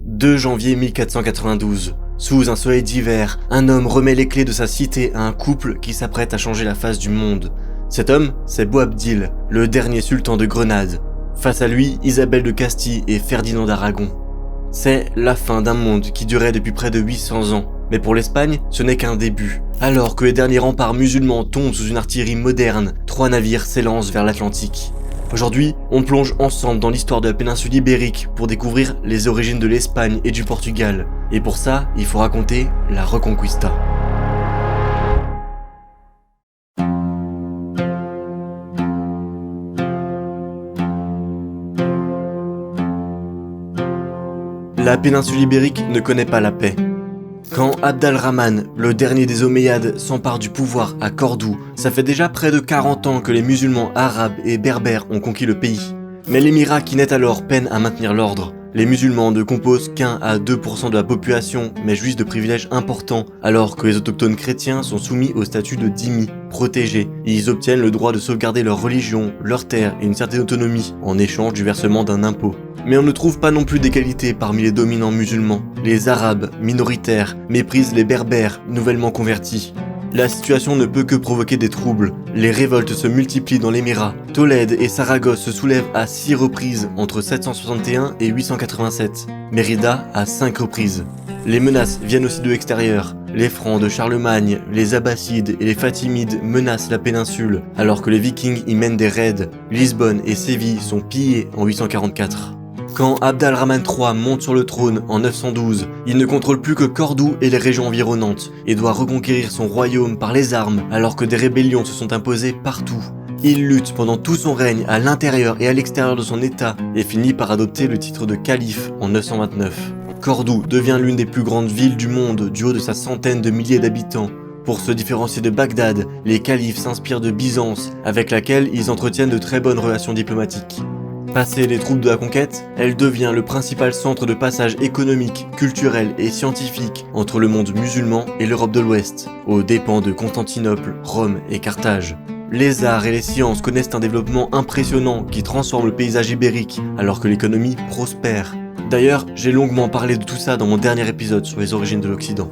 2 janvier 1492. Sous un soleil d'hiver, un homme remet les clés de sa cité à un couple qui s'apprête à changer la face du monde. Cet homme, c'est Boabdil, le dernier sultan de Grenade. Face à lui, Isabelle de Castille et Ferdinand d'Aragon. C'est la fin d'un monde qui durait depuis près de 800 ans. Mais pour l'Espagne, ce n'est qu'un début. Alors que les derniers remparts musulmans tombent sous une artillerie moderne, 3 navires s'élancent vers l'Atlantique. Aujourd'hui, on plonge ensemble dans l'histoire de la péninsule ibérique pour découvrir les origines de l'Espagne et du Portugal. Et pour ça, il faut raconter la Reconquista. La péninsule ibérique ne connaît pas la paix. Quand Abd al-Rahman, le dernier des Omeyyades, s'empare du pouvoir à Cordoue, ça fait déjà près de 40 ans que les musulmans arabes et berbères ont conquis le pays. Mais l'émirat qui naît alors peine à maintenir l'ordre. Les musulmans ne composent qu'1 à 2% de la population, mais jouissent de privilèges importants, alors que les autochtones chrétiens sont soumis au statut de dhimmi, protégés. Ils obtiennent le droit de sauvegarder leur religion, leurs terres et une certaine autonomie, en échange du versement d'un impôt. Mais on ne trouve pas non plus d'égalité parmi les dominants musulmans. Les Arabes, minoritaires, méprisent les Berbères, nouvellement convertis. La situation ne peut que provoquer des troubles. Les révoltes se multiplient dans l'émirat. Tolède et Saragosse se soulèvent à 6 reprises entre 761 et 887. Mérida à 5 reprises. Les menaces viennent aussi de l'extérieur. Les Francs de Charlemagne, les Abbassides et les Fatimides menacent la péninsule, alors que les Vikings y mènent des raids. Lisbonne et Séville sont pillées en 844. Quand Abd al-Rahman III monte sur le trône en 912, il ne contrôle plus que Cordoue et les régions environnantes, et doit reconquérir son royaume par les armes alors que des rébellions se sont imposées partout. Il lutte pendant tout son règne à l'intérieur et à l'extérieur de son état, et finit par adopter le titre de calife en 929. Cordoue devient l'une des plus grandes villes du monde du haut de sa centaine de milliers d'habitants. Pour se différencier de Bagdad, les califes s'inspirent de Byzance, avec laquelle ils entretiennent de très bonnes relations diplomatiques. Passées les troupes de la conquête, elle devient le principal centre de passage économique, culturel et scientifique entre le monde musulman et l'Europe de l'Ouest, aux dépens de Constantinople, Rome et Carthage. Les arts et les sciences connaissent un développement impressionnant qui transforme le paysage ibérique, alors que l'économie prospère. D'ailleurs, j'ai longuement parlé de tout ça dans mon dernier épisode sur les origines de l'Occident.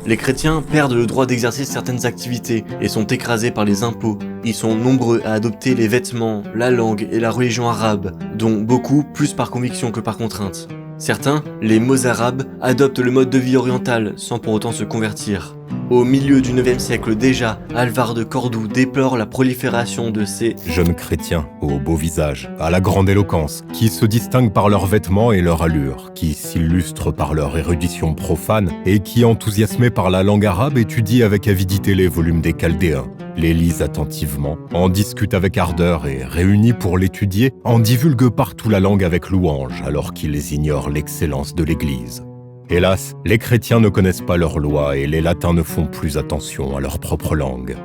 Les chrétiens perdent le droit d'exercer certaines activités et sont écrasés par les impôts. Ils sont nombreux à adopter les vêtements, la langue et la religion arabe, dont beaucoup plus par conviction que par contrainte. Certains, les Mozarabes, adoptent le mode de vie oriental sans pour autant se convertir. Au milieu du 9e siècle déjà, Alvar de Cordoue déplore la prolifération de ces jeunes chrétiens au beau visage, à la grande éloquence, qui se distinguent par leurs vêtements et leur allure, qui s'illustrent par leur érudition profane et qui, enthousiasmés par la langue arabe, étudient avec avidité les volumes des Chaldéens, les lisent attentivement, en discutent avec ardeur et, réunis pour l'étudier, en divulguent partout la langue avec louange, alors qu'ils ignorent l'excellence de l'Église. Hélas, les chrétiens ne connaissent pas leurs lois et les latins ne font plus attention à leur propre langue.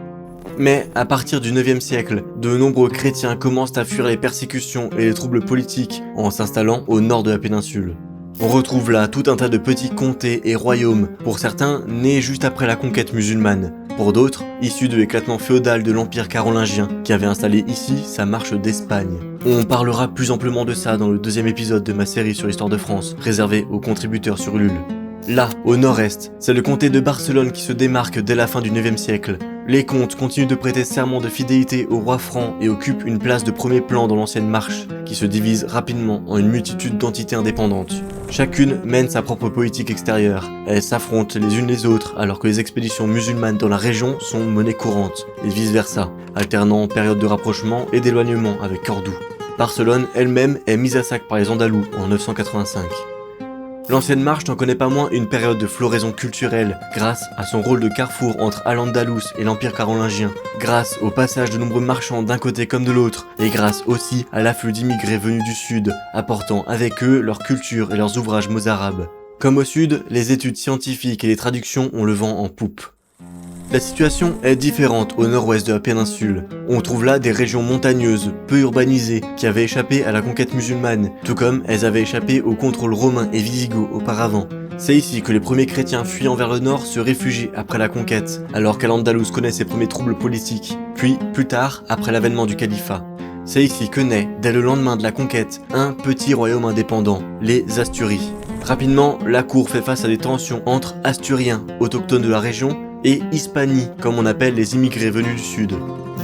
Mais à partir du 9e siècle, de nombreux chrétiens commencent à fuir les persécutions et les troubles politiques en s'installant au nord de la péninsule. On retrouve là tout un tas de petits comtés et royaumes, pour certains nés juste après la conquête musulmane, pour d'autres issus de l'éclatement féodal de l'Empire carolingien qui avait installé ici sa marche d'Espagne. On parlera plus amplement de ça dans le 2e épisode de ma série sur l'histoire de France, réservé aux contributeurs sur Ulule. Là, au nord-est, c'est le comté de Barcelone qui se démarque dès la fin du 9e siècle. Les comtes continuent de prêter serment de fidélité au roi franc et occupent une place de premier plan dans l'ancienne marche, qui se divise rapidement en une multitude d'entités indépendantes. Chacune mène sa propre politique extérieure. Elles s'affrontent les unes les autres alors que les expéditions musulmanes dans la région sont monnaie courante, et vice-versa, alternant périodes de rapprochement et d'éloignement avec Cordoue. Barcelone elle-même est mise à sac par les Andalous en 985. L'ancienne marche n'en connaît pas moins une période de floraison culturelle grâce à son rôle de carrefour entre Al-Andalus et l'Empire carolingien, grâce au passage de nombreux marchands d'un côté comme de l'autre, et grâce aussi à l'afflux d'immigrés venus du sud, apportant avec eux leur culture et leurs ouvrages mozarabes. Comme au sud, les études scientifiques et les traductions ont le vent en poupe. La situation est différente au nord-ouest de la péninsule. On trouve là des régions montagneuses, peu urbanisées, qui avaient échappé à la conquête musulmane, tout comme elles avaient échappé au contrôle romain et wisigoth auparavant. C'est ici que les premiers chrétiens fuyant vers le nord se réfugient après la conquête, alors qu'Al-Andalus connaît ses premiers troubles politiques, puis plus tard, après l'avènement du califat. C'est ici que naît, dès le lendemain de la conquête, un petit royaume indépendant, les Asturies. Rapidement, la cour fait face à des tensions entre Asturiens, autochtones de la région, et Hispani, comme on appelle les immigrés venus du sud.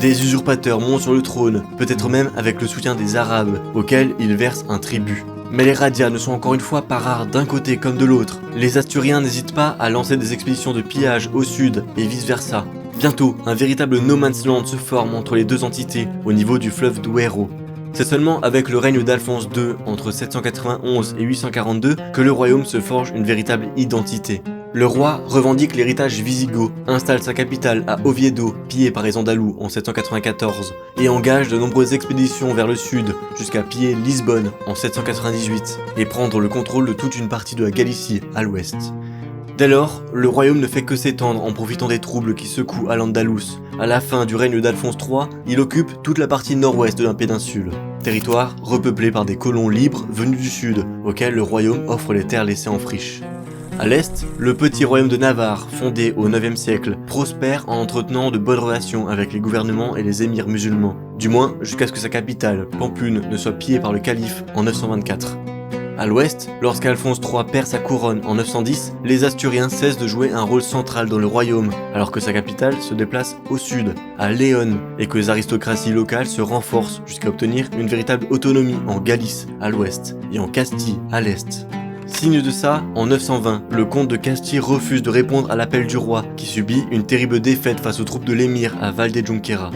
Des usurpateurs montent sur le trône, peut-être même avec le soutien des Arabes, auxquels ils versent un tribut. Mais les Radias ne sont encore une fois pas rares d'un côté comme de l'autre. Les Asturiens n'hésitent pas à lancer des expéditions de pillage au sud et vice-versa. Bientôt, un véritable no man's land se forme entre les deux entités au niveau du fleuve Duero. C'est seulement avec le règne d'Alphonse II entre 791 et 842 que le royaume se forge une véritable identité. Le roi revendique l'héritage wisigoth, installe sa capitale à Oviedo, pillée par les Andalous en 794, et engage de nombreuses expéditions vers le sud, jusqu'à piller Lisbonne en 798, et prendre le contrôle de toute une partie de la Galicie à l'ouest. Dès lors, le royaume ne fait que s'étendre en profitant des troubles qui secouent Al-Andalus. À la fin du règne d'Alphonse III, il occupe toute la partie nord-ouest de la péninsule, territoire repeuplé par des colons libres venus du sud, auxquels le royaume offre les terres laissées en friche. À l'est, le petit royaume de Navarre, fondé au IXe siècle, prospère en entretenant de bonnes relations avec les gouvernements et les émirs musulmans, du moins jusqu'à ce que sa capitale, Pampelune, ne soit pillée par le calife en 924. À l'ouest, lorsqu'Alphonse III perd sa couronne en 910, les Asturiens cessent de jouer un rôle central dans le royaume, alors que sa capitale se déplace au sud, à Léon, et que les aristocraties locales se renforcent jusqu'à obtenir une véritable autonomie en Galice, à l'ouest, et en Castille, à l'est. Signe de ça, en 920, le comte de Castille refuse de répondre à l'appel du roi, qui subit une terrible défaite face aux troupes de l'émir à Valdejunquera.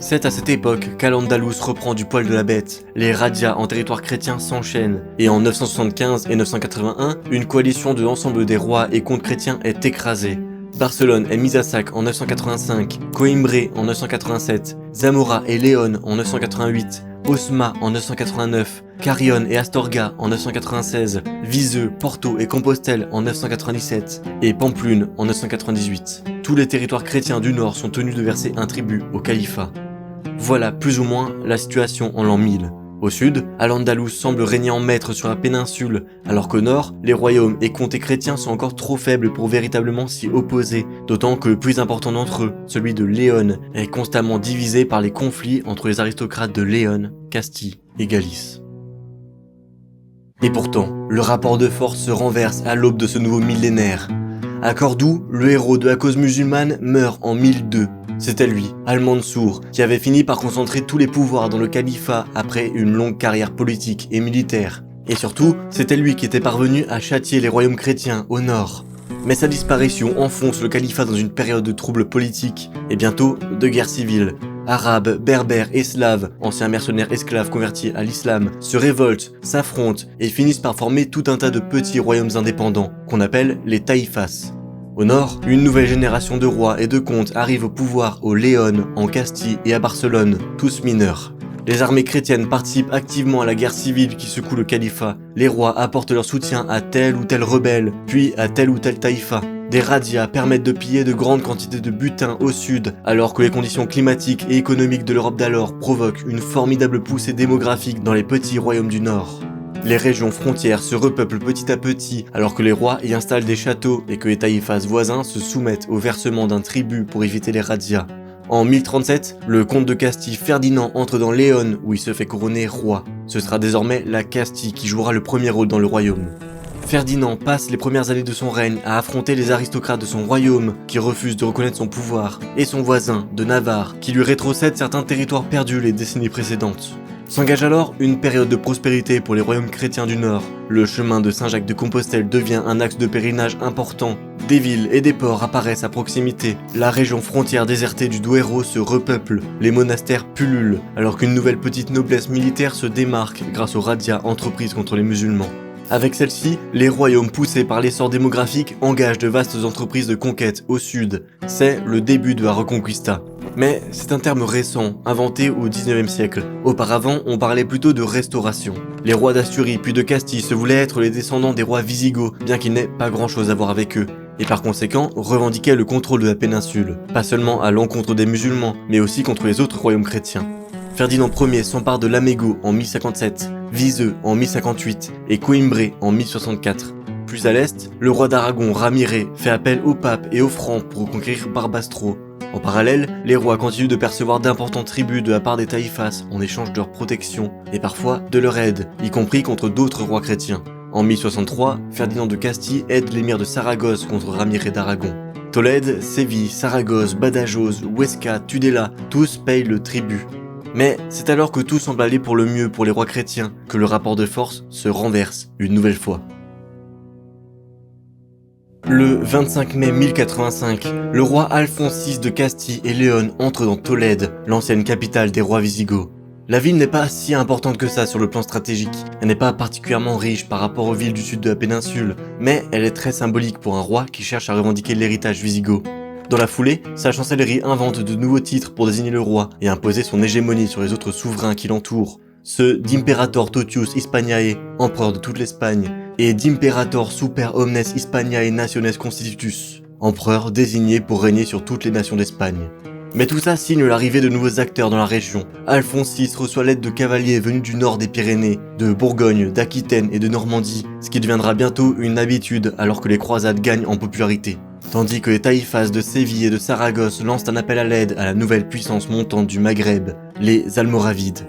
C'est à cette époque qu'Al-Andalus reprend du poil de la bête, les Radias en territoire chrétien s'enchaînent, et en 975 et 981, une coalition de l'ensemble des rois et comtes chrétiens est écrasée. Barcelone est mise à sac en 985, Coimbra en 987, Zamora et Léon en 988, Osma en 989, Carrion et Astorga en 996, Viseu, Porto et Compostelle en 997 et Pampelune en 998. Tous les territoires chrétiens du nord sont tenus de verser un tribut au califat. Voilà plus ou moins la situation en l'an 1000. Au sud, Al-Andalus semble régner en maître sur la péninsule, alors qu'au nord, les royaumes et comtés chrétiens sont encore trop faibles pour véritablement s'y opposer, d'autant que le plus important d'entre eux, celui de Léon, est constamment divisé par les conflits entre les aristocrates de Léon, Castille et Galice. Et pourtant, le rapport de force se renverse à l'aube de ce nouveau millénaire. À Cordoue, le héros de la cause musulmane meurt en 1002. C'était lui, Al-Mansour, qui avait fini par concentrer tous les pouvoirs dans le califat après une longue carrière politique et militaire. Et surtout, c'était lui qui était parvenu à châtier les royaumes chrétiens au nord. Mais sa disparition enfonce le califat dans une période de troubles politiques et bientôt de guerre civile. Arabes, berbères et slaves, anciens mercenaires esclaves convertis à l'islam, se révoltent, s'affrontent et finissent par former tout un tas de petits royaumes indépendants, qu'on appelle les taïfas. Au nord, une nouvelle génération de rois et de comtes arrive au pouvoir au Léon, en Castille et à Barcelone, tous mineurs. Les armées chrétiennes participent activement à la guerre civile qui secoue le califat. Les rois apportent leur soutien à tel ou tel rebelle, puis à tel ou tel taïfa. Des razzias permettent de piller de grandes quantités de butin au sud, alors que les conditions climatiques et économiques de l'Europe d'alors provoquent une formidable poussée démographique dans les petits royaumes du nord. Les régions frontières se repeuplent petit à petit alors que les rois y installent des châteaux et que les taïfas voisins se soumettent au versement d'un tribut pour éviter les razzias. En 1037, le comte de Castille Ferdinand entre dans Léon où il se fait couronner roi. Ce sera désormais la Castille qui jouera le premier rôle dans le royaume. Ferdinand passe les premières années de son règne à affronter les aristocrates de son royaume qui refusent de reconnaître son pouvoir, et son voisin, de Navarre, qui lui rétrocède certains territoires perdus les décennies précédentes. S'engage alors une période de prospérité pour les royaumes chrétiens du Nord. Le chemin de Saint-Jacques de Compostelle devient un axe de pèlerinage important. Des villes et des ports apparaissent à proximité. La région frontière désertée du Duero se repeuple. Les monastères pullulent, alors qu'une nouvelle petite noblesse militaire se démarque grâce aux razzias entreprises contre les musulmans. Avec celle-ci, les royaumes poussés par l'essor démographique engagent de vastes entreprises de conquête au sud. C'est le début de la Reconquista. Mais c'est un terme récent, inventé au XIXe siècle. Auparavant, on parlait plutôt de restauration. Les rois d'Asturie puis de Castille se voulaient être les descendants des rois visigoths, bien qu'ils n'aient pas grand-chose à voir avec eux, et par conséquent revendiquaient le contrôle de la péninsule, pas seulement à l'encontre des musulmans, mais aussi contre les autres royaumes chrétiens. Ferdinand Ier s'empare de Lamego en 1057, Viseu en 1058 et Coimbra en 1064. Plus à l'est, le roi d'Aragon Ramiré fait appel au pape et aux francs pour reconquérir Barbastro. En parallèle, les rois continuent de percevoir d'importants tributs de la part des taïfas en échange de leur protection et parfois de leur aide, y compris contre d'autres rois chrétiens. En 1063, Ferdinand de Castille aide l'émir de Saragosse contre Ramirez d'Aragon. Tolède, Séville, Saragosse, Badajoz, Huesca, Tudela, tous payent le tribut. Mais c'est alors que tout semble aller pour le mieux pour les rois chrétiens que le rapport de force se renverse une nouvelle fois. Le 25 mai 1085, le roi Alphonse VI de Castille et Léon entre dans Tolède, l'ancienne capitale des rois Visigoths. La ville n'est pas si importante que ça sur le plan stratégique, elle n'est pas particulièrement riche par rapport aux villes du sud de la péninsule, mais elle est très symbolique pour un roi qui cherche à revendiquer l'héritage wisigoth. Dans la foulée, sa chancellerie invente de nouveaux titres pour désigner le roi et imposer son hégémonie sur les autres souverains qui l'entourent. Ceux d'Imperator Totius Hispaniae, empereur de toute l'Espagne, et d'Imperator Super Omnes Hispaniae Nationes Constitutus, empereur désigné pour régner sur toutes les nations d'Espagne. Mais tout ça signe l'arrivée de nouveaux acteurs dans la région. Alphonse VI reçoit l'aide de cavaliers venus du nord des Pyrénées, de Bourgogne, d'Aquitaine et de Normandie, ce qui deviendra bientôt une habitude alors que les croisades gagnent en popularité. Tandis que les taïfas de Séville et de Saragosse lancent un appel à l'aide à la nouvelle puissance montante du Maghreb, les Almoravides.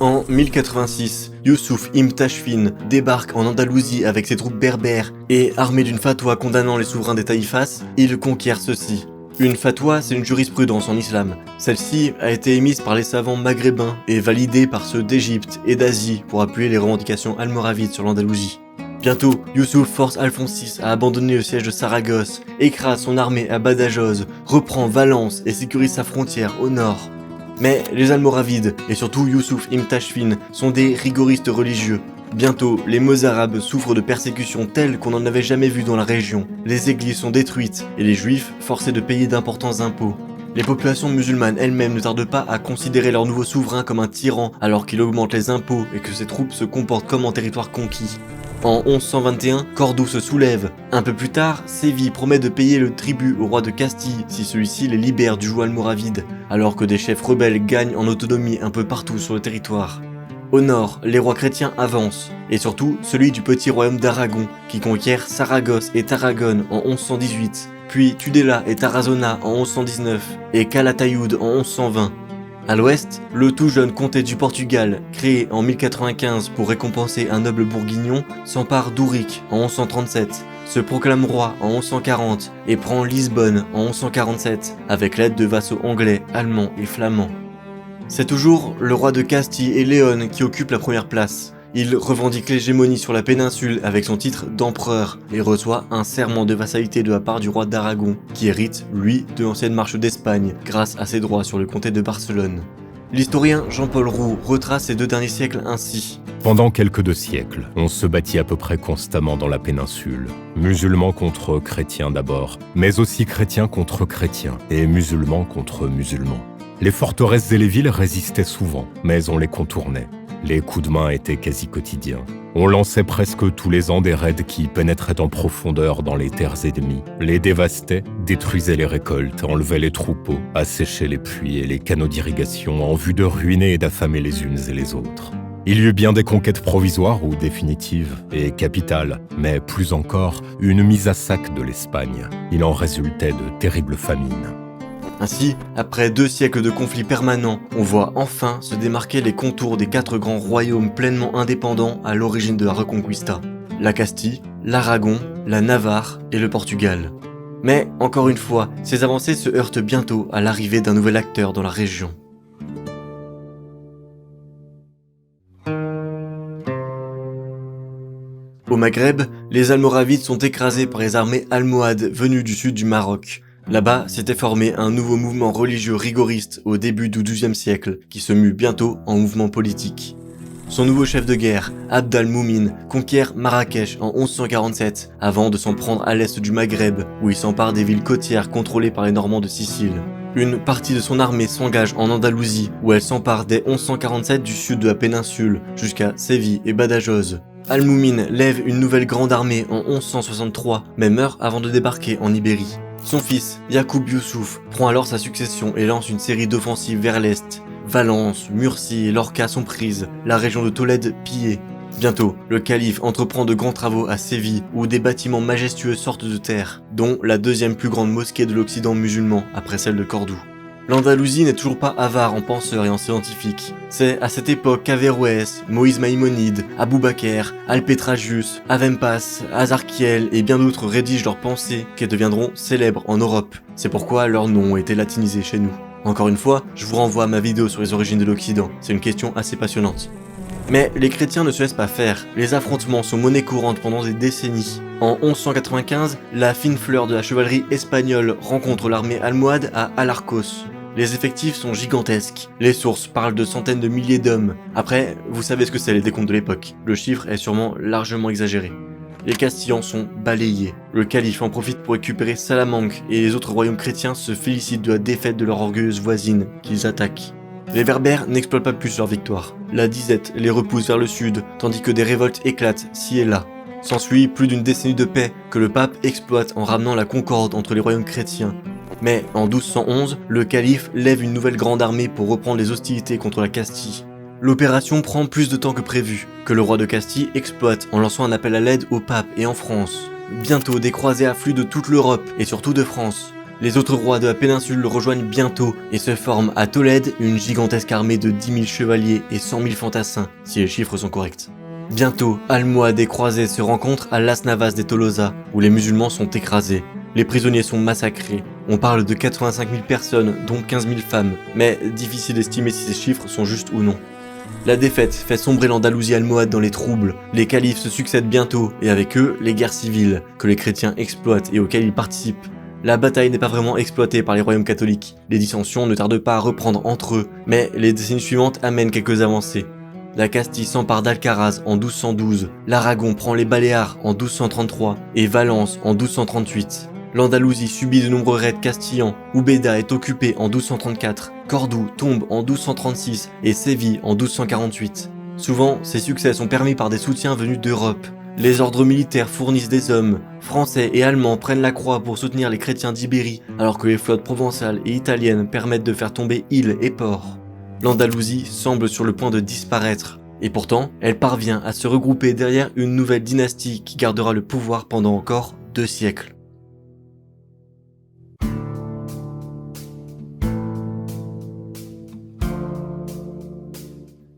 En 1086, Youssouf Ibn Tachfin débarque en Andalousie avec ses troupes berbères et, armé d'une fatwa condamnant les souverains des taïfas, il conquiert ceux-ci. Une fatwa, c'est une jurisprudence en islam. Celle-ci a été émise par les savants maghrébins et validée par ceux d'Égypte et d'Asie pour appuyer les revendications almoravides sur l'Andalousie. Bientôt, Youssouf force Alphonse VI à abandonner le siège de Saragosse, écrase son armée à Badajoz, reprend Valence et sécurise sa frontière au nord. Mais les Almoravides, et surtout Youssouf Ibn Tachfin, sont des rigoristes religieux. Bientôt, les Mozarabes souffrent de persécutions telles qu'on n'en avait jamais vu dans la région. Les églises sont détruites et les Juifs forcés de payer d'importants impôts. Les populations musulmanes elles-mêmes ne tardent pas à considérer leur nouveau souverain comme un tyran alors qu'il augmente les impôts et que ses troupes se comportent comme en territoire conquis. En 1121, Cordoue se soulève. Un peu plus tard, Séville promet de payer le tribut au roi de Castille si celui-ci les libère du joug almoravide, alors que des chefs rebelles gagnent en autonomie un peu partout sur le territoire. Au nord, les rois chrétiens avancent, et surtout celui du petit royaume d'Aragon, qui conquiert Saragosse et Tarragone en 1118, puis Tudela et Tarazona en 1119, et Calatayud en 1120. À l'ouest, le tout jeune comté du Portugal, créé en 1095 pour récompenser un noble bourguignon, s'empare d'Ourique en 1137, se proclame roi en 1140 et prend Lisbonne en 1147 avec l'aide de vassaux anglais, allemands et flamands. C'est toujours le roi de Castille et Léon qui occupe la première place. Il revendique l'hégémonie sur la péninsule avec son titre d'empereur et reçoit un serment de vassalité de la part du roi d'Aragon, qui hérite, lui, de l'ancienne marche d'Espagne grâce à ses droits sur le comté de Barcelone. L'historien Jean-Paul Roux retrace ces 2 derniers siècles ainsi. Pendant quelques 2 siècles, on se battit à peu près constamment dans la péninsule. Musulmans contre chrétiens d'abord, mais aussi chrétiens contre chrétiens et musulmans contre musulmans. Les forteresses et les villes résistaient souvent, mais on les contournait. Les coups de main étaient quasi quotidiens. On lançait presque tous les ans des raids qui pénétraient en profondeur dans les terres ennemies, les dévastaient, détruisaient les récoltes, enlevaient les troupeaux, asséchaient les puits et les canaux d'irrigation en vue de ruiner et d'affamer les unes et les autres. Il y eut bien des conquêtes provisoires ou définitives et capitales, mais plus encore, une mise à sac de l'Espagne. Il en résultait de terribles famines. Ainsi, après 2 siècles de conflits permanents, on voit enfin se démarquer les contours des 4 grands royaumes pleinement indépendants à l'origine de la Reconquista. La Castille, l'Aragon, la Navarre et le Portugal. Mais, encore une fois, ces avancées se heurtent bientôt à l'arrivée d'un nouvel acteur dans la région. Au Maghreb, les Almoravides sont écrasés par les armées almohades venues du sud du Maroc. Là-bas s'était formé un nouveau mouvement religieux rigoriste au début du XIIe siècle, qui se mue bientôt en mouvement politique. Son nouveau chef de guerre, Abd al-Moumin, conquiert Marrakech en 1147, avant de s'en prendre à l'est du Maghreb, où il s'empare des villes côtières contrôlées par les Normands de Sicile. Une partie de son armée s'engage en Andalousie, où elle s'empare dès 1147 du sud de la péninsule, jusqu'à Séville et Badajoz. Al-Moumin lève une nouvelle grande armée en 1163, mais meurt avant de débarquer en Ibérie. Son fils, Yacoub Youssouf, prend alors sa succession et lance une série d'offensives vers l'est. Valence, Murcie et Lorca sont prises, la région de Tolède pillée. Bientôt, le calife entreprend de grands travaux à Séville, où des bâtiments majestueux sortent de terre, dont la 2e plus grande mosquée de l'Occident musulman, après celle de Cordoue. L'Andalousie n'est toujours pas avare en penseurs et en scientifiques. C'est à cette époque qu'Averroès, Moïse Maïmonide, Abou Bakr, Alpétragius, Avempas, Azarchiel et bien d'autres rédigent leurs pensées qui deviendront célèbres en Europe. C'est pourquoi leur nom a été latinisé chez nous. Encore une fois, je vous renvoie à ma vidéo sur les origines de l'Occident, c'est une question assez passionnante. Mais les chrétiens ne se laissent pas faire, les affrontements sont monnaie courante pendant des décennies. En 1195, la fine fleur de la chevalerie espagnole rencontre l'armée almohade à Alarcos. Les effectifs sont gigantesques, les sources parlent de centaines de milliers d'hommes. Après, vous savez ce que c'est les décomptes de l'époque, le chiffre est sûrement largement exagéré. Les Castillans sont balayés. Le calife en profite pour récupérer Salamanque et les autres royaumes chrétiens se félicitent de la défaite de leur orgueilleuse voisine qu'ils attaquent. Les Berbères n'exploitent pas plus leur victoire. La disette les repousse vers le sud, tandis que des révoltes éclatent ci et là. S'ensuit plus d'une décennie de paix que le pape exploite en ramenant la concorde entre les royaumes chrétiens. Mais en 1211, le calife lève une nouvelle grande armée pour reprendre les hostilités contre la Castille. L'opération prend plus de temps que prévu, que le roi de Castille exploite en lançant un appel à l'aide au pape et en France. Bientôt, des croisés affluent de toute l'Europe et surtout de France. Les autres rois de la péninsule le rejoignent bientôt et se forme à Tolède une gigantesque armée de 10 000 chevaliers et 100 000 fantassins, si les chiffres sont corrects. Bientôt, almohades et croisés se rencontrent à Las Navas de Tolosa, où les musulmans sont écrasés. Les prisonniers sont massacrés. On parle de 85 000 personnes, dont 15 000 femmes, mais difficile d'estimer si ces chiffres sont justes ou non. La défaite fait sombrer l'Andalousie almohade dans les troubles. Les califes se succèdent bientôt, et avec eux, les guerres civiles, que les chrétiens exploitent et auxquelles ils participent. La bataille n'est pas vraiment exploitée par les royaumes catholiques. Les dissensions ne tardent pas à reprendre entre eux, mais les décennies suivantes amènent quelques avancées. La Castille s'empare d'Alcaraz en 1212, l'Aragon prend les Baléares en 1233 et Valence en 1238. L'Andalousie subit de nombreux raids castillans, Ubeda est occupée en 1234, Cordoue tombe en 1236 et Séville en 1248. Souvent, ces succès sont permis par des soutiens venus d'Europe. Les ordres militaires fournissent des hommes, français et allemands prennent la croix pour soutenir les chrétiens d'Ibérie, alors que les flottes provençales et italiennes permettent de faire tomber îles et ports. L'Andalousie semble sur le point de disparaître, et pourtant, elle parvient à se regrouper derrière une nouvelle dynastie qui gardera le pouvoir pendant encore 2 siècles.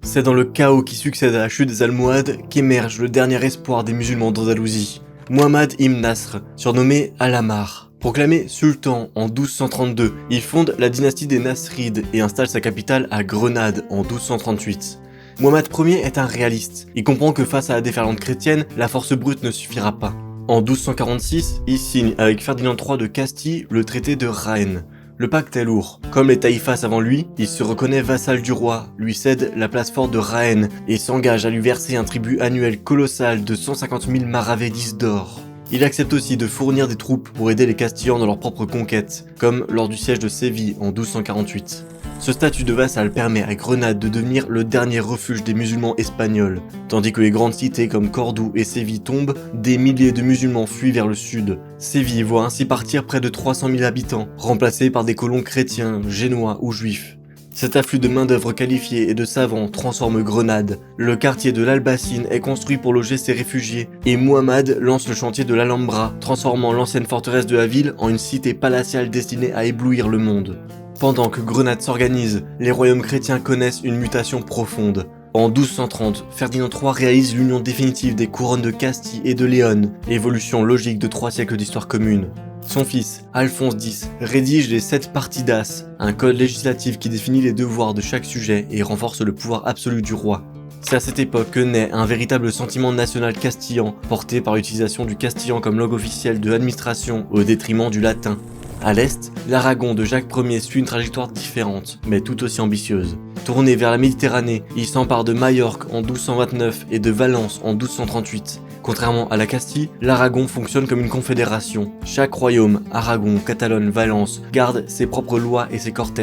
C'est dans le chaos qui succède à la chute des Almohades qu'émerge le dernier espoir des musulmans d'Andalousie, Muhammad ibn Nasr, surnommé Al-Ammar. Proclamé sultan en 1232, il fonde la dynastie des Nasrides et installe sa capitale à Grenade en 1238. Muhammad Ier est un réaliste. Il comprend que face à la déferlante chrétienne, la force brute ne suffira pas. En 1246, il signe avec Ferdinand III de Castille le traité de Raën. Le pacte est lourd. Comme les Taïfas avant lui, il se reconnaît vassal du roi, lui cède la place forte de Raën et s'engage à lui verser un tribut annuel colossal de 150 000 maravédis d'or. Il accepte aussi de fournir des troupes pour aider les Castillans dans leurs propres conquêtes, comme lors du siège de Séville en 1248. Ce statut de vassal permet à Grenade de devenir le dernier refuge des musulmans espagnols. Tandis que les grandes cités comme Cordoue et Séville tombent, des milliers de musulmans fuient vers le sud. Séville voit ainsi partir près de 300 000 habitants, remplacés par des colons chrétiens, génois ou juifs. Cet afflux de main-d'œuvre qualifiée et de savants transforme Grenade. Le quartier de l'Albacine est construit pour loger ces réfugiés, et Muhammad lance le chantier de l'Alhambra, transformant l'ancienne forteresse de la ville en une cité palatiale destinée à éblouir le monde. Pendant que Grenade s'organise, les royaumes chrétiens connaissent une mutation profonde. En 1230, Ferdinand III réalise l'union définitive des couronnes de Castille et de Léon, évolution logique de 3 siècles d'histoire commune. Son fils, Alphonse X, rédige les 7 Partidas, un code législatif qui définit les devoirs de chaque sujet et renforce le pouvoir absolu du roi. C'est à cette époque que naît un véritable sentiment national castillan, porté par l'utilisation du castillan comme langue officielle de l'administration au détriment du latin. À l'est, l'Aragon de Jacques Ier suit une trajectoire différente, mais tout aussi ambitieuse. Tourné vers la Méditerranée, il s'empare de Majorque en 1229 et de Valence en 1238. Contrairement à la Castille, l'Aragon fonctionne comme une confédération. Chaque royaume, Aragon, Catalogne, Valence, garde ses propres lois et ses cortes.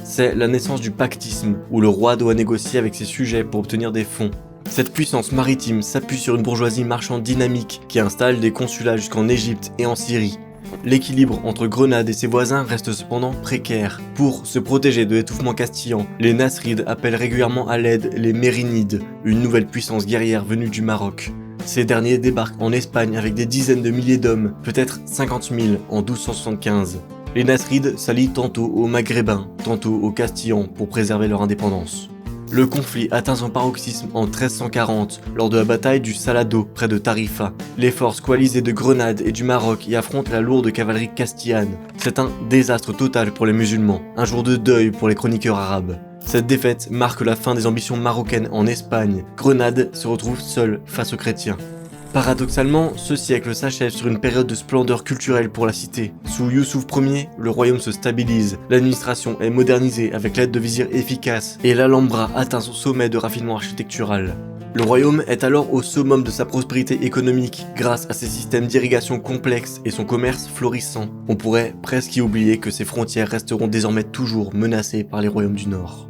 C'est la naissance du pactisme, où le roi doit négocier avec ses sujets pour obtenir des fonds. Cette puissance maritime s'appuie sur une bourgeoisie marchande dynamique qui installe des consulats jusqu'en Égypte et en Syrie. L'équilibre entre Grenade et ses voisins reste cependant précaire. Pour se protéger de l'étouffement castillan, les Nasrides appellent régulièrement à l'aide les Mérinides, une nouvelle puissance guerrière venue du Maroc. Ces derniers débarquent en Espagne avec des dizaines de milliers d'hommes, peut-être 50 000 en 1275. Les Nasrides s'allient tantôt aux Maghrébins, tantôt aux Castillans pour préserver leur indépendance. Le conflit atteint son paroxysme en 1340 lors de la bataille du Salado près de Tarifa. Les forces coalisées de Grenade et du Maroc y affrontent la lourde cavalerie castillane. C'est un désastre total pour les musulmans, un jour de deuil pour les chroniqueurs arabes. Cette défaite marque la fin des ambitions marocaines en Espagne. Grenade se retrouve seule face aux chrétiens. Paradoxalement, ce siècle s'achève sur une période de splendeur culturelle pour la cité. Sous Youssouf Ier, le royaume se stabilise, l'administration est modernisée avec l'aide de vizirs efficaces, et l'Alhambra atteint son sommet de raffinement architectural. Le royaume est alors au summum de sa prospérité économique grâce à ses systèmes d'irrigation complexes et son commerce florissant. On pourrait presque y oublier que ses frontières resteront désormais toujours menacées par les royaumes du Nord.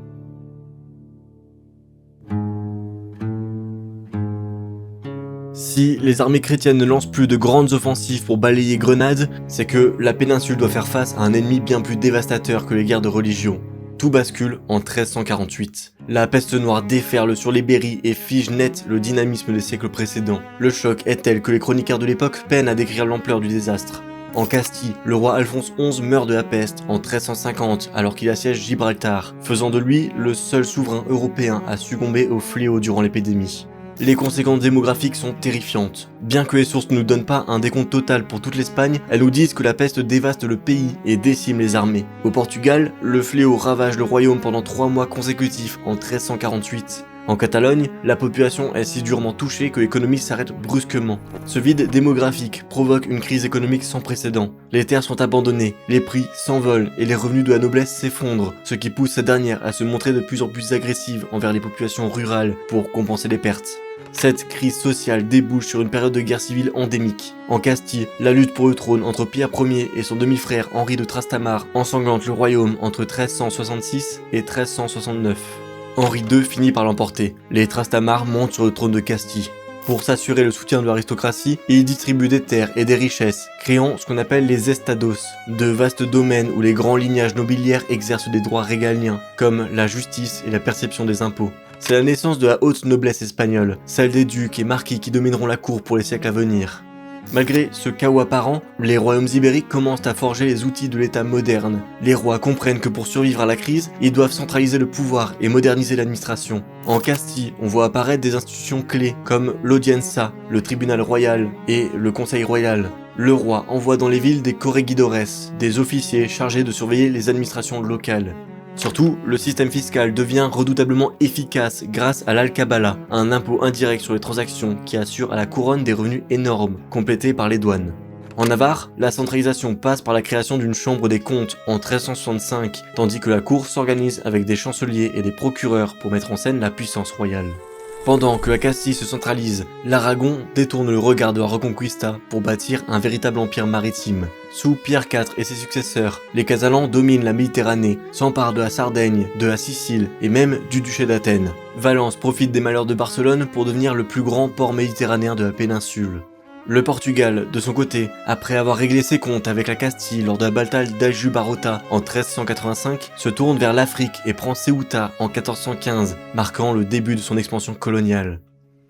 Si les armées chrétiennes ne lancent plus de grandes offensives pour balayer Grenade, c'est que la péninsule doit faire face à un ennemi bien plus dévastateur que les guerres de religion. Tout bascule en 1348. La peste noire déferle sur les Berry et fige net le dynamisme des siècles précédents. Le choc est tel que les chroniqueurs de l'époque peinent à décrire l'ampleur du désastre. En Castille, le roi Alphonse XI meurt de la peste en 1350 alors qu'il assiège Gibraltar, faisant de lui le seul souverain européen à succomber au fléau durant l'épidémie. Les conséquences démographiques sont terrifiantes. Bien que les sources ne nous donnent pas un décompte total pour toute l'Espagne, elles nous disent que la peste dévaste le pays et décime les armées. Au Portugal, le fléau ravage le royaume pendant 3 mois consécutifs en 1348. En Catalogne, la population est si durement touchée que l'économie s'arrête brusquement. Ce vide démographique provoque une crise économique sans précédent. Les terres sont abandonnées, les prix s'envolent et les revenus de la noblesse s'effondrent, ce qui pousse cette dernière à se montrer de plus en plus agressive envers les populations rurales pour compenser les pertes. Cette crise sociale débouche sur une période de guerre civile endémique. En Castille, la lutte pour le trône entre Pierre Ier et son demi-frère Henri de Trastamare ensanglante le royaume entre 1366 et 1369. Henri II finit par l'emporter. Les Trastamare montent sur le trône de Castille. Pour s'assurer le soutien de l'aristocratie, il distribue des terres et des richesses, créant ce qu'on appelle les estados, de vastes domaines où les grands lignages nobiliaires exercent des droits régaliens, comme la justice et la perception des impôts. C'est la naissance de la haute noblesse espagnole, celle des ducs et marquis qui domineront la cour pour les siècles à venir. Malgré ce chaos apparent, les royaumes ibériques commencent à forger les outils de l'État moderne. Les rois comprennent que pour survivre à la crise, ils doivent centraliser le pouvoir et moderniser l'administration. En Castille, on voit apparaître des institutions clés comme l'Audiencia, le tribunal royal et le conseil royal. Le roi envoie dans les villes des corregidores, des officiers chargés de surveiller les administrations locales. Surtout, le système fiscal devient redoutablement efficace grâce à l'alcabala, un impôt indirect sur les transactions qui assure à la couronne des revenus énormes, complétés par les douanes. En Navarre, la centralisation passe par la création d'une chambre des comptes en 1365, tandis que la cour s'organise avec des chanceliers et des procureurs pour mettre en scène la puissance royale. Pendant que la Castille se centralise, l'Aragon détourne le regard de la Reconquista pour bâtir un véritable empire maritime. Sous Pierre IV et ses successeurs, les Catalans dominent la Méditerranée, s'emparent de la Sardaigne, de la Sicile et même du duché d'Athènes. Valence profite des malheurs de Barcelone pour devenir le plus grand port méditerranéen de la péninsule. Le Portugal, de son côté, après avoir réglé ses comptes avec la Castille lors de la bataille d'Aljubarrota en 1385, se tourne vers l'Afrique et prend Ceuta en 1415, marquant le début de son expansion coloniale.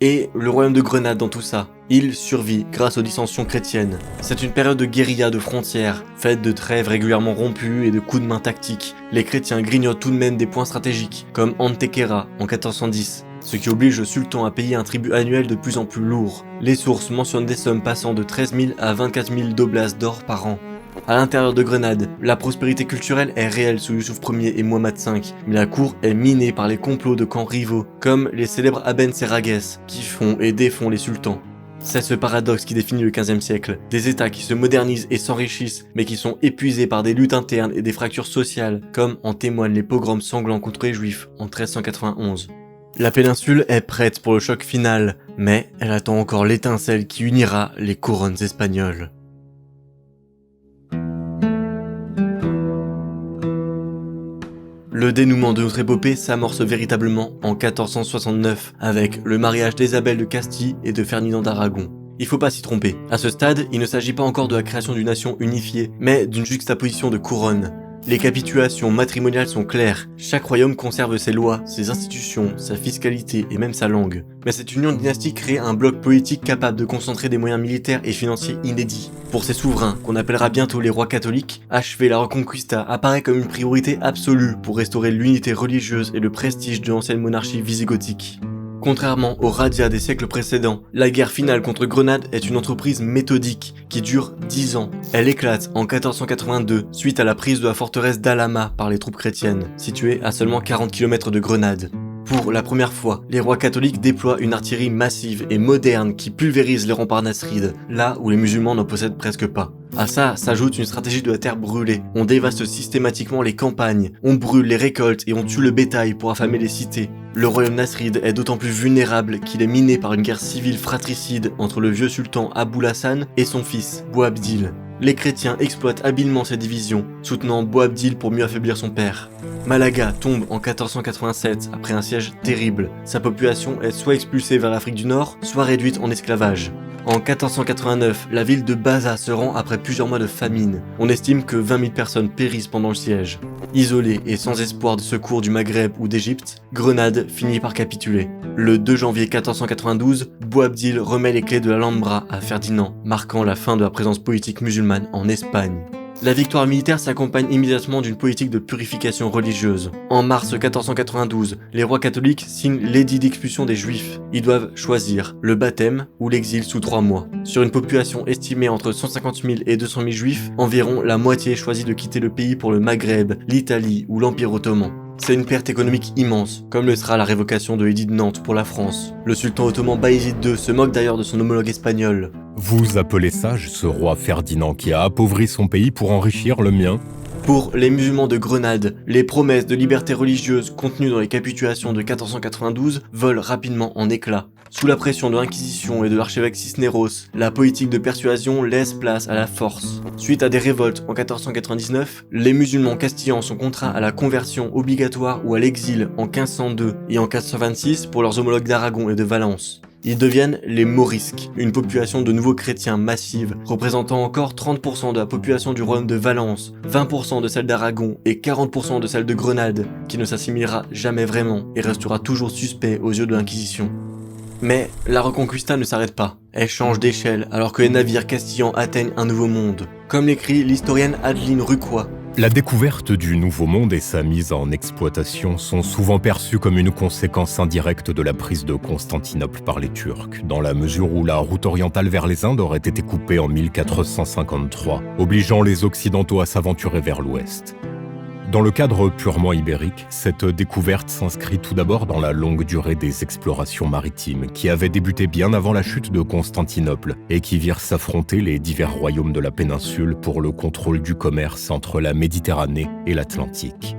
Et le royaume de Grenade dans tout ça, il survit grâce aux dissensions chrétiennes. C'est une période de guérilla de frontières, faite de trêves régulièrement rompues et de coups de main tactiques. Les chrétiens grignotent tout de même des points stratégiques, comme Antequera en 1410. Ce qui oblige le sultan à payer un tribut annuel de plus en plus lourd. Les sources mentionnent des sommes passant de 13 000 à 24 000 doblas d'or par an. À l'intérieur de Grenade, la prospérité culturelle est réelle sous Youssouf Ier et Mohamed V, mais la cour est minée par les complots de camps rivaux, comme les célèbres Abencerrages, qui font et défont les sultans. C'est ce paradoxe qui définit le XVe siècle, des états qui se modernisent et s'enrichissent, mais qui sont épuisés par des luttes internes et des fractures sociales, comme en témoignent les pogroms sanglants contre les juifs en 1391. La péninsule est prête pour le choc final, mais elle attend encore l'étincelle qui unira les couronnes espagnoles. Le dénouement de notre épopée s'amorce véritablement en 1469 avec le mariage d'Isabelle de Castille et de Ferdinand d'Aragon. Il faut pas s'y tromper. À ce stade, il ne s'agit pas encore de la création d'une nation unifiée, mais d'une juxtaposition de couronnes. Les capitulations matrimoniales sont claires. Chaque royaume conserve ses lois, ses institutions, sa fiscalité et même sa langue. Mais cette union dynastique crée un bloc politique capable de concentrer des moyens militaires et financiers inédits. Pour ces souverains, qu'on appellera bientôt les rois catholiques, achever la Reconquista apparaît comme une priorité absolue pour restaurer l'unité religieuse et le prestige de l'ancienne monarchie visigothique. Contrairement aux razzias des siècles précédents, la guerre finale contre Grenade est une entreprise méthodique qui dure 10 ans. Elle éclate en 1482 suite à la prise de la forteresse d'Alhama par les troupes chrétiennes, située à seulement 40 km de Grenade. Pour la première fois, les rois catholiques déploient une artillerie massive et moderne qui pulvérise les remparts nasrides, là où les musulmans n'en possèdent presque pas. À ça s'ajoute une stratégie de la terre brûlée. On dévaste systématiquement les campagnes, on brûle les récoltes et on tue le bétail pour affamer les cités. Le royaume nasride est d'autant plus vulnérable qu'il est miné par une guerre civile fratricide entre le vieux sultan Abul-Hassan et son fils, Boabdil. Les chrétiens exploitent habilement ces divisions, soutenant Boabdil pour mieux affaiblir son père. Malaga tombe en 1487 après un siège terrible. Sa population est soit expulsée vers l'Afrique du Nord, soit réduite en esclavage. En 1489, la ville de Baza se rend après plusieurs mois de famine. On estime que 20 000 personnes périssent pendant le siège. Isolée et sans espoir de secours du Maghreb ou d'Égypte, Grenade finit par capituler. Le 2 janvier 1492, Boabdil remet les clés de l'Alhambra à Ferdinand, marquant la fin de la présence politique musulmane en Espagne. La victoire militaire s'accompagne immédiatement d'une politique de purification religieuse. En mars 1492, les rois catholiques signent l'édit d'expulsion des juifs. Ils doivent choisir le baptême ou l'exil sous 3 mois. Sur une population estimée entre 150 000 et 200 000 juifs, environ la moitié choisit de quitter le pays pour le Maghreb, l'Italie ou l'Empire ottoman. C'est une perte économique immense, comme le sera la révocation de l'édit de Nantes pour la France. Le sultan ottoman Bayezid II se moque d'ailleurs de son homologue espagnol. Vous appelez sage ce roi Ferdinand qui a appauvri son pays pour enrichir le mien ? Pour les musulmans de Grenade, les promesses de liberté religieuse contenues dans les capitulations de 1492 volent rapidement en éclats. Sous la pression de l'Inquisition et de l'archevêque Cisneros, la politique de persuasion laisse place à la force. Suite à des révoltes en 1499, les musulmans castillans sont contraints à la conversion obligatoire ou à l'exil en 1502 et en 1526 pour leurs homologues d'Aragon et de Valence. Ils deviennent les Morisques, une population de nouveaux chrétiens massive, représentant encore 30% de la population du royaume de Valence, 20% de celle d'Aragon et 40% de celle de Grenade, qui ne s'assimilera jamais vraiment et restera toujours suspect aux yeux de l'Inquisition. Mais la Reconquista ne s'arrête pas. Elle change d'échelle alors que les navires castillans atteignent un nouveau monde. Comme l'écrit l'historienne Adeline Rucois, la découverte du Nouveau Monde et sa mise en exploitation sont souvent perçues comme une conséquence indirecte de la prise de Constantinople par les Turcs, dans la mesure où la route orientale vers les Indes aurait été coupée en 1453, obligeant les Occidentaux à s'aventurer vers l'ouest. Dans le cadre purement ibérique, cette découverte s'inscrit tout d'abord dans la longue durée des explorations maritimes qui avaient débuté bien avant la chute de Constantinople et qui virent s'affronter les divers royaumes de la péninsule pour le contrôle du commerce entre la Méditerranée et l'Atlantique.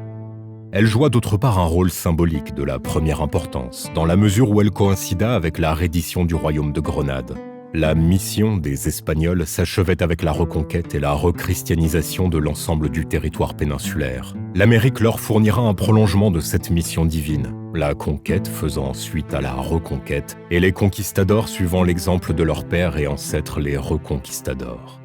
Elle joua d'autre part un rôle symbolique de la première importance, dans la mesure où elle coïncida avec la reddition du royaume de Grenade. La mission des Espagnols s'achevait avec la reconquête et la rechristianisation de l'ensemble du territoire péninsulaire. L'Amérique leur fournira un prolongement de cette mission divine, la conquête faisant suite à la reconquête, et les conquistadors suivant l'exemple de leurs pères et ancêtres les reconquistadors.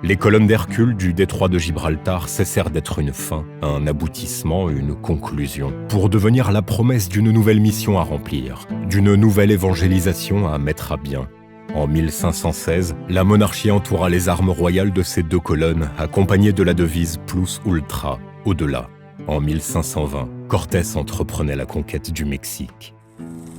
Les colonnes d'Hercule du détroit de Gibraltar cessèrent d'être une fin, un aboutissement, une conclusion, pour devenir la promesse d'une nouvelle mission à remplir, d'une nouvelle évangélisation à mettre à bien. En 1516, la monarchie entoura les armes royales de ces deux colonnes, accompagnées de la devise Plus Ultra, au-delà. En 1520, Cortés entreprenait la conquête du Mexique.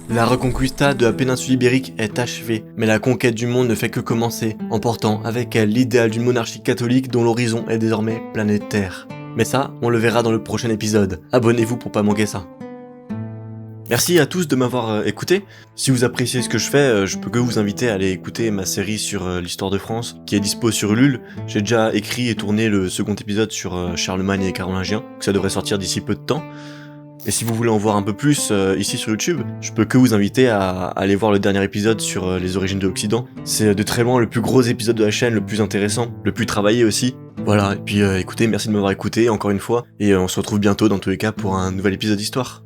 La Reconquista de la péninsule ibérique est achevée, mais la conquête du monde ne fait que commencer, emportant avec elle l'idéal d'une monarchie catholique dont l'horizon est désormais planétaire. Mais ça, on le verra dans le prochain épisode. Abonnez-vous pour pas manquer ça. Merci à tous de m'avoir écouté. Si vous appréciez ce que je fais, je peux que vous inviter à aller écouter ma série sur l'histoire de France, qui est dispo sur Ulule. J'ai déjà écrit et tourné le second épisode sur Charlemagne et les Carolingiens, que ça devrait sortir d'ici peu de temps. Et si vous voulez en voir un peu plus ici sur YouTube, je peux que vous inviter à aller voir le dernier épisode sur les origines de l'Occident. C'est de très loin le plus gros épisode de la chaîne, le plus intéressant, le plus travaillé aussi. Voilà, et puis écoutez, merci de m'avoir écouté encore une fois, et on se retrouve bientôt dans tous les cas pour un nouvel épisode d'histoire.